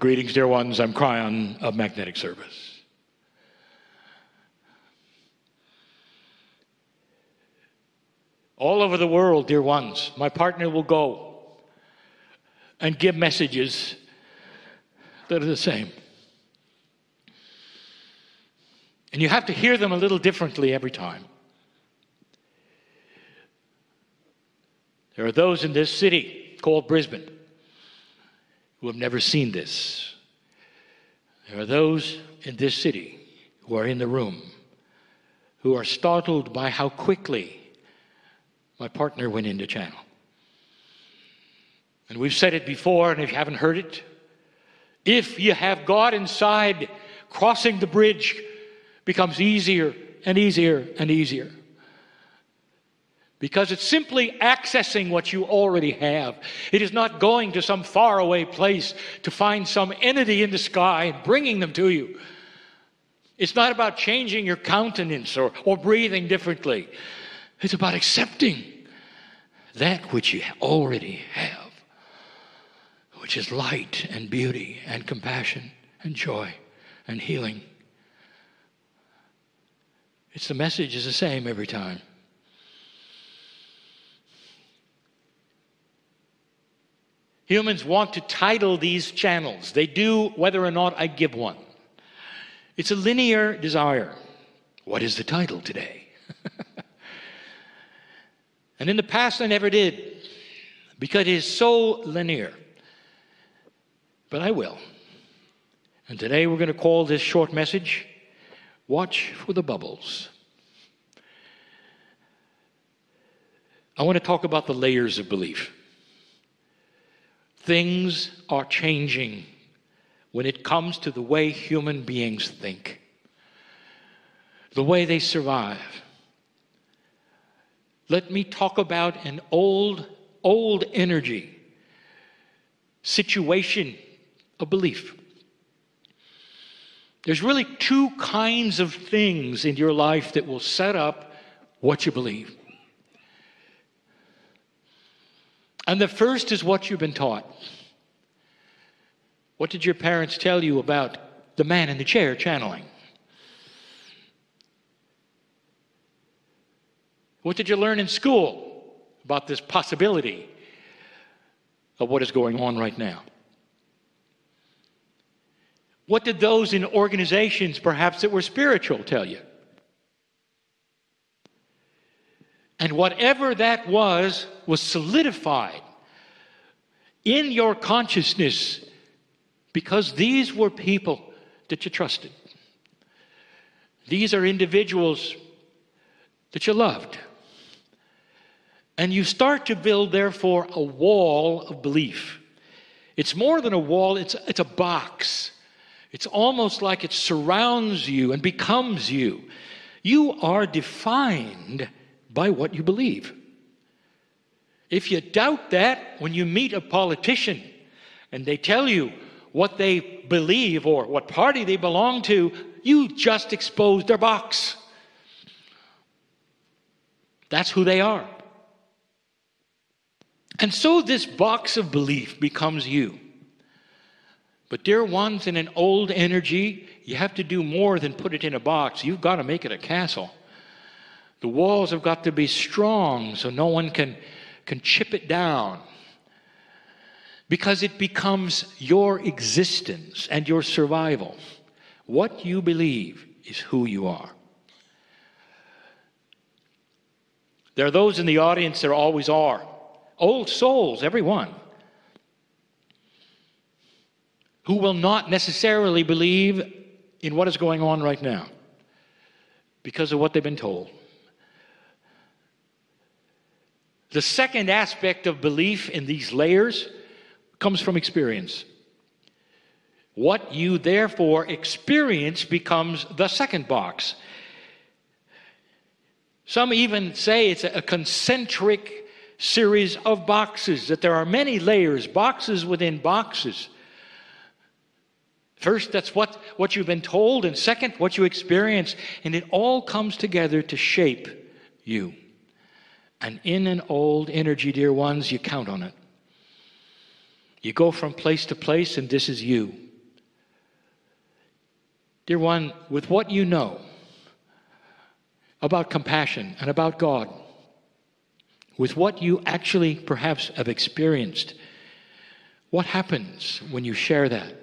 Greetings, dear ones. I'm Kryon of Magnetic Service. All over the world, dear ones, my partner will go and give messages that are the same. And you have to hear them a little differently every time. There are those in this city called Brisbane who have never seen this. There are those in this city who are in the room who are startled by how quickly my partner went into channel. And we've said it before, and if you haven't heard it, if you have God inside, crossing the bridge becomes easier and easier and easier. Because it's simply accessing what you already have. It is not going to some faraway place to find some entity in the sky and bringing them to you. It's not about changing your countenance or breathing differently. It's about accepting that which you already have, which is light and beauty and compassion and joy and healing. The message is the same every time. Humans want to title these channels. They do, whether or not I give one. It's a linear desire. What is the title today? And in the past I never did, because it is so linear. But I will. And today we're going to call this short message, Watch for the Bubbles. I want to talk about the layers of belief. Things are changing when it comes to the way human beings think, the way they survive. Let me talk about an old energy situation of belief. There's really two kinds of things in your life that will set up what you believe. And the first is what you've been taught. What did your parents tell you about the man in the chair channeling? What did you learn in school about this possibility of what is going on right now? What did those in organizations, perhaps that were spiritual, tell you? And whatever that was solidified in your consciousness because these were people that you trusted. These are individuals that you loved. And you start to build, therefore, a wall of belief. It's more than a wall, it's a box. It's almost like it surrounds you and becomes you. You are defined by what you believe. If you doubt that, when you meet a politician and they tell you what they believe or what party they belong to, you just exposed their box. That's who they are. And so this box of belief becomes you. But dear ones, in an old energy, you have to do more than put it in a box. You've got to make it a castle. The walls have got to be strong so no one can chip it down. Because it becomes your existence and your survival. What you believe is who you are. There are those in the audience, there always are. Old souls, everyone, who will not necessarily believe in what is going on right now because of what they've been told. The second aspect of belief in these layers comes from experience. What you therefore experience becomes the second box. Some even say it's a concentric series of boxes, that there are many layers, boxes within boxes. First, that's what you've been told, and second, what you experience, and it all comes together to shape you. And in an old energy, dear ones, you count on it. You go from place to place, and this is you. Dear one, with what you know about compassion and about God, with what you actually perhaps have experienced, what happens when you share that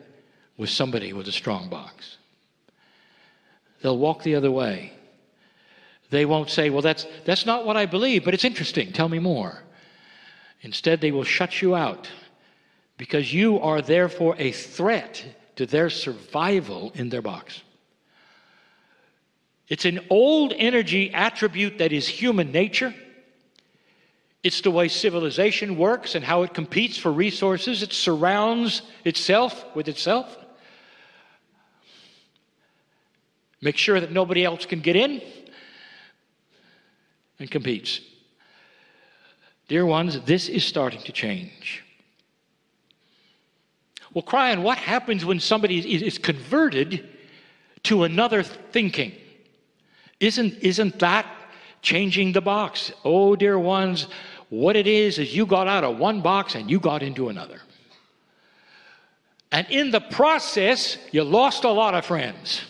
with somebody with a strong box? They'll walk the other way. They won't say, well, that's not what I believe, but it's interesting. Tell me more. Instead, they will shut you out because you are therefore a threat to their survival in their box. It's an old energy attribute that is human nature. It's the way civilization works and how it competes for resources. It surrounds itself with itself. Make sure that nobody else can get in and competes. Dear ones, this is starting to change. Well, Kryon, what happens when somebody is converted to another thinking? Isn't that changing the box? Oh, dear ones, what it is you got out of one box and you got into another. And in the process, you lost a lot of friends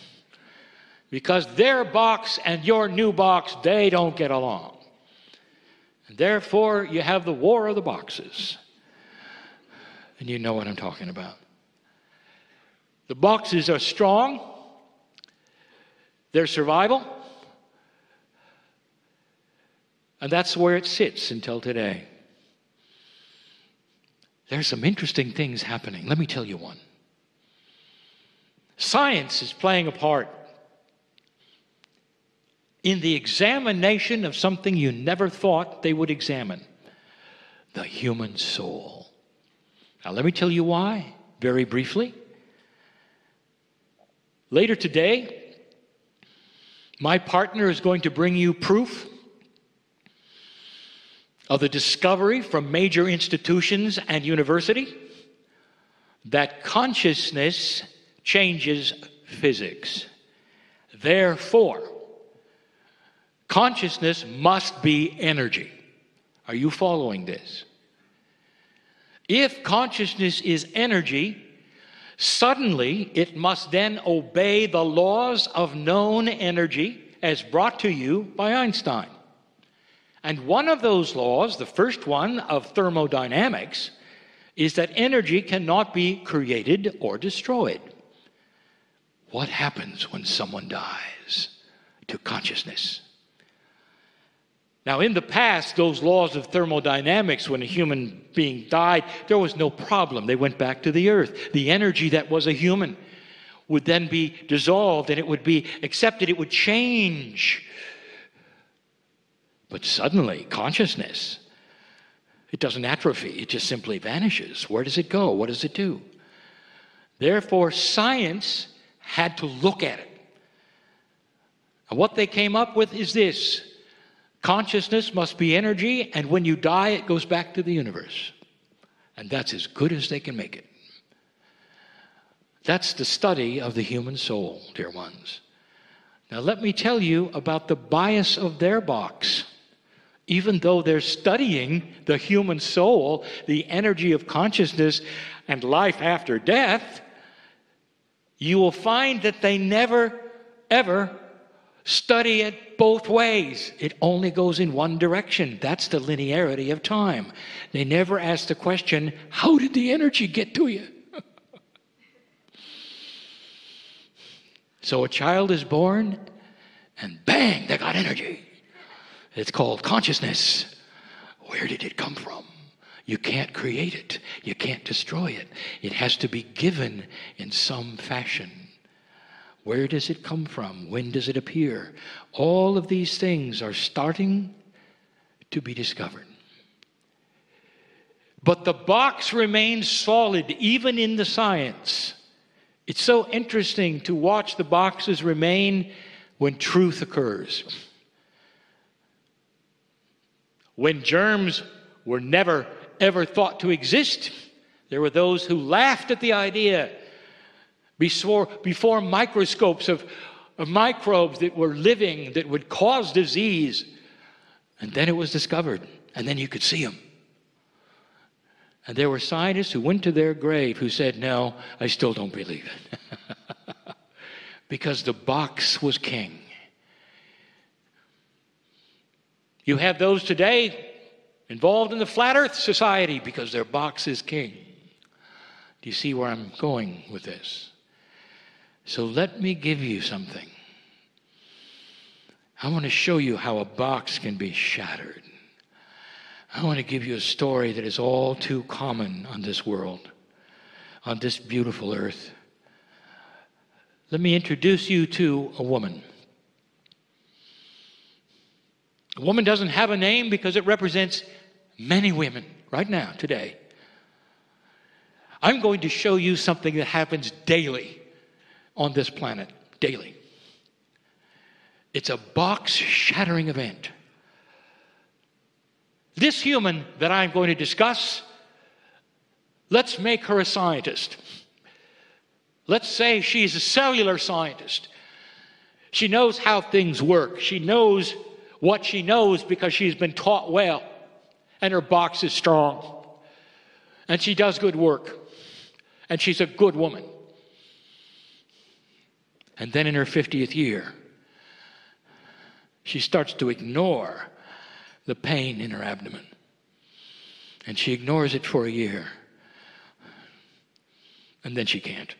because their box and your new box, they don't get along. And therefore, you have the war of the boxes. And you know what I'm talking about. The boxes are strong. They're survival. And that's where it sits until today. There's some interesting things happening. Let me tell you one. Science is playing a part in the examination of something you never thought they would examine. The human soul. Now let me tell you why, very briefly. Later today, my partner is going to bring you proof of the discovery from major institutions and university that consciousness changes physics. Therefore, consciousness must be energy. Are you following this? If consciousness is energy, suddenly it must then obey the laws of known energy as brought to you by Einstein. And one of those laws, the first one of thermodynamics, is that energy cannot be created or destroyed. What happens when someone dies to consciousness? Now, in the past, those laws of thermodynamics, when a human being died, there was no problem. They went back to the earth. The energy that was a human would then be dissolved and it would be accepted. It would change. But suddenly, consciousness, it doesn't atrophy. It just simply vanishes. Where does it go? What does it do? Therefore, science had to look at it. And what they came up with is this. Consciousness must be energy, and when you die, it goes back to the universe. And that's as good as they can make it. That's the study of the human soul, dear ones. Now let me tell you about the bias of their box. Even though they're studying the human soul, the energy of consciousness and life after death, you will find that they never, ever study it both ways. It only goes in one direction. That's the linearity of time. They never ask the question, how did the energy get to you? So a child is born, and bang, they got energy. It's called consciousness. Where did it come from? You can't create it. You can't destroy it. It has to be given in some fashion. Where does it come from? When does it appear? All of these things are starting to be discovered. But the box remains solid even in the science. It's so interesting to watch the boxes remain when truth occurs. When germs were never, ever thought to exist, there were those who laughed at the idea before microscopes of microbes that were living, that would cause disease. And then it was discovered, and then you could see them. And there were scientists who went to their grave who said, no, I still don't believe it. because the box was king. You have those today involved in the Flat Earth Society because their box is king. Do you see where I'm going with this? So let me give you something. I want to show you how a box can be shattered. I want to give you a story that is all too common on this world, on this beautiful earth. Let me introduce you to a woman. A woman doesn't have a name because it represents many women right now, today. I'm going to show you something that happens daily on this planet, daily. It's a box-shattering event. This human that I'm going to discuss, let's make her a scientist. Let's say she's a cellular scientist. She knows how things work. She knows what she knows because she's been taught well. And her box is strong. And she does good work. And she's a good woman. And then in her 50th year, she starts to ignore the pain in her abdomen. And she ignores it for a year. And then she can't.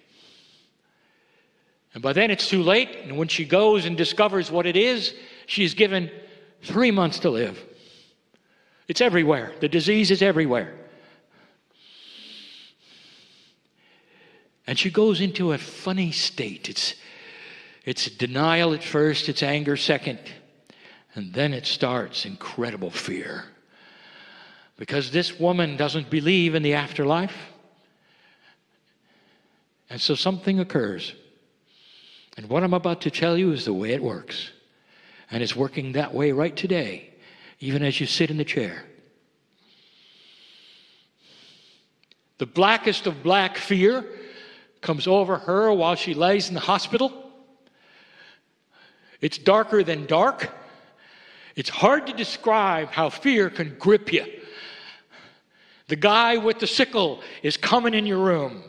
And by then it's too late. And when she goes and discovers what it is, she's given 3 months to live. It's everywhere. The disease is everywhere. And she goes into a funny state. It's denial at first, it's anger second, and then it starts incredible fear. Because this woman doesn't believe in the afterlife. And so something occurs. And what I'm about to tell you is the way it works. And it's working that way right today, even as you sit in the chair. The blackest of black fear comes over her while she lays in the hospital. It's darker than dark. It's hard to describe how fear can grip you. The guy with the sickle is coming in your room,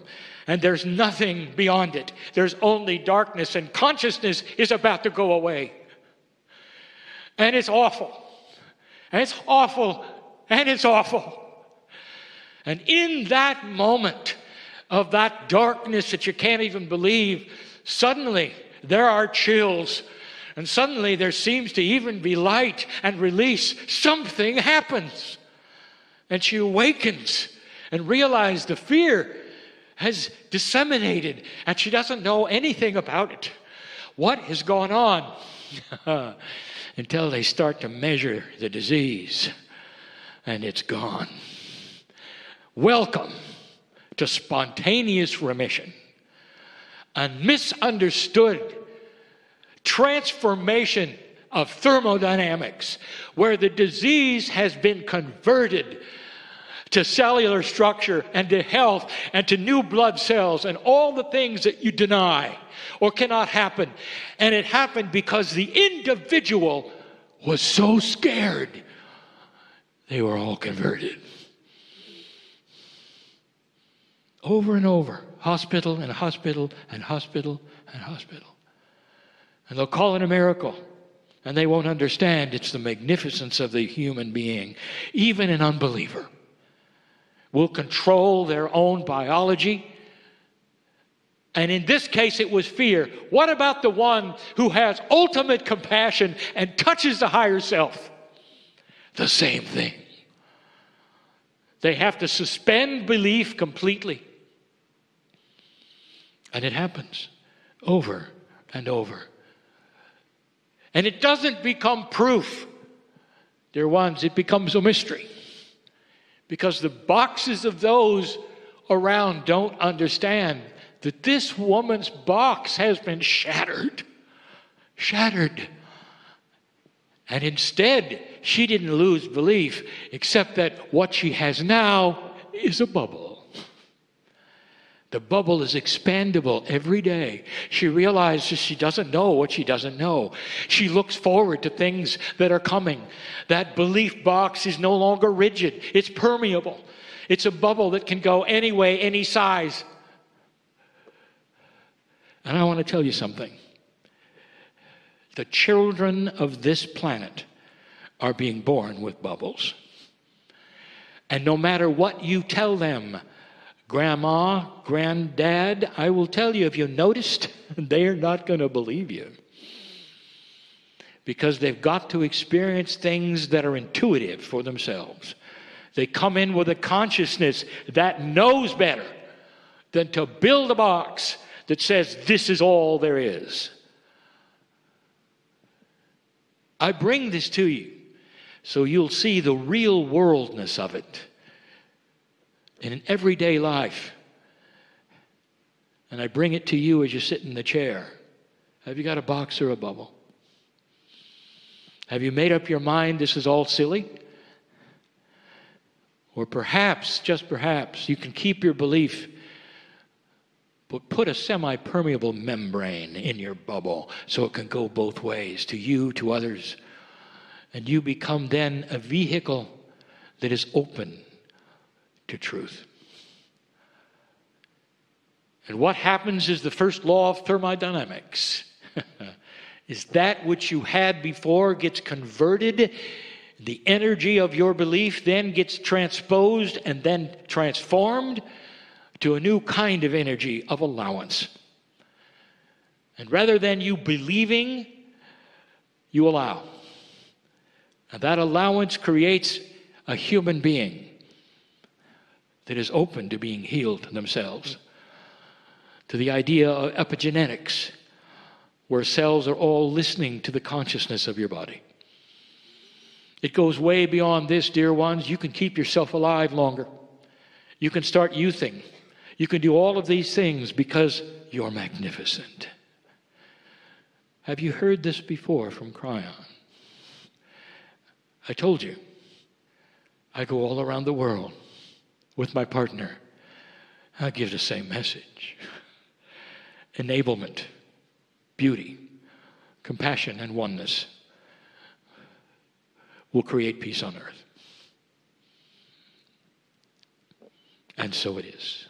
and there's nothing beyond it. There's only darkness, and consciousness is about to go away. And it's awful. And it's awful. And it's awful. And in that moment of that darkness that you can't even believe, suddenly there are chills. And suddenly there seems to even be light and release. Something happens. And she awakens and realizes the fear has disseminated and she doesn't know anything about it. What has gone on? Until they start to measure the disease and it's gone. Welcome to spontaneous remission. A misunderstood transformation of thermodynamics where the disease has been converted to cellular structure and to health and to new blood cells and all the things that you deny or cannot happen. And it happened because the individual was so scared they were all converted. Over and over, hospital and hospital and hospital and hospital. And they'll call it a miracle. And they won't understand it's the magnificence of the human being. Even an unbeliever will control their own biology. And in this case, it was fear. What about the one who has ultimate compassion and touches the higher self? The same thing. They have to suspend belief completely. And it happens over and over. And it doesn't become proof, dear ones, it becomes a mystery. Because the boxes of those around don't understand that this woman's box has been shattered. Shattered. And instead, she didn't lose belief, except that what she has now is a bubble. The bubble is expandable every day. She realizes she doesn't know what she doesn't know. She looks forward to things that are coming. That belief box is no longer rigid. It's permeable. It's a bubble that can go any way, any size. And I want to tell you something. The children of this planet are being born with bubbles. And no matter what you tell them, Grandma, Granddad, I will tell you, if you noticed, they're not going to believe you. Because they've got to experience things that are intuitive for themselves. They come in with a consciousness that knows better than to build a box that says this is all there is. I bring this to you so you'll see the real worldness of it in an everyday life. And I bring it to you as you sit in the chair. Have you got a box or a bubble? Have you made up your mind this is all silly? Or perhaps, just perhaps, you can keep your belief, but put a semi-permeable membrane in your bubble so it can go both ways, to you, to others. And you become then a vehicle that is open to truth. And what happens is the first law of thermodynamics. Is that which you had before gets converted. The energy of your belief then gets transposed and then transformed to a new kind of energy of allowance. And rather than you believing, you allow. And that allowance creates a human being that is open to being healed themselves. To the idea of epigenetics, where cells are all listening to the consciousness of your body. It goes way beyond this, dear ones. You can keep yourself alive longer. You can start youthing. You can do all of these things because you're magnificent. Have you heard this before from Kryon? I told you, I go all around the world with my partner. I give the same message. Enablement, beauty, compassion, and oneness will create peace on earth. And so it is.